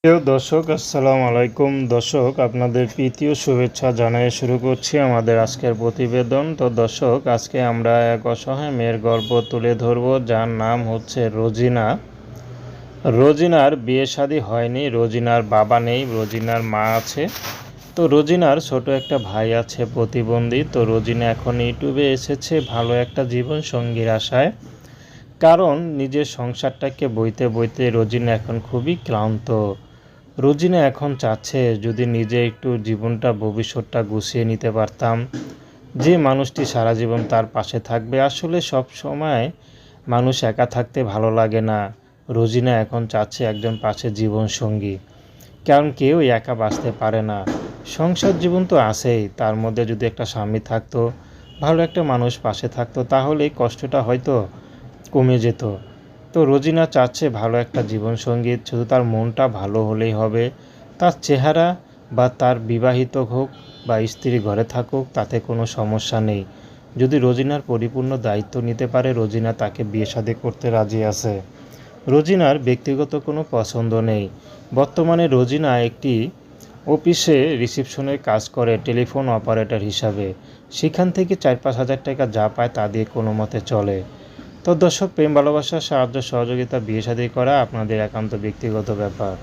প্রিয় দর্শক, আসসালামু আলাইকুম। দর্শক, আপনাদের প্রীতীয় শুভেচ্ছা জানিয়ে শুরু করছি আমাদের আজকের প্রতিবেদন। তো দর্শক, আজকে আমরা এক অসহায় মেয়ের গল্প তুলে ধরব, যার নাম হচ্ছে রোজিনা। রোজিনার বিয়ে শাদী হয়নি, রোজিনার বাবা নেই, রোজিনার মা আছে। তো রোজিনার ছোট একটা ভাই আছে প্রতিবন্ধী। তো রোজিনা এখন ইউটিউবে এসেছে ভালো একটা জীবন সঙ্গীর আশায়, কারণ নিজের সংসারটাকে বইতে বইতে রোজিনা এখন খুবই ক্লান্ত। রোজিনা এখন চাচ্ছে যদি নিজে একটু জীবনটা ভবিষ্যৎটা গুছিয়ে নিতে পারতাম, যে মানুষটি সারা জীবন তার পাশে থাকবে। আসলে সব সময় মানুষ একা থাকতে ভালো লাগে না। রোজিনা এখন চাচ্ছে একজন পাশে জীবনসঙ্গী, কারণ কেউ একা বাঁচতে পারে না। সংসার জীবন তো আছেই, তার মধ্যে যদি একটা স্বামী থাকতো, ভালো একটা মানুষ পাশে থাকতো, তাহলে এই কষ্টটা হয়তো কমে যেত। তো রোজিনা চাচ্ছে ভালো একটা জীবনসঙ্গী, শুধু তার মনটা ভালো হলেই হবে। তার চেহারা বা তার বিবাহিত হোক বা স্ত্রী ঘরে থাকুক, তাতে কোনো সমস্যা নেই। যদি রোজিনার পরিপূর্ণ দায়িত্ব নিতে পারে, রোজিনা তাকে বিয়ে শাদী করতে রাজি আছে। রোজিনার ব্যক্তিগত কোনো পছন্দ নেই। বর্তমানে রোজিনা একটি অফিসে রিসেপশনের কাজ করে, টেলিফোন অপারেটর হিসাবে। সেখান থেকে 4-5 হাজার টাকা যা পায় তা দিয়ে কোনো মতে চলে। তো দর্শক, প্রেম ভালোবাসা সাহায্য সহযোগিতা বিয়ে শাদী করা আপনাদের একান্ত ব্যক্তিগত ব্যাপার।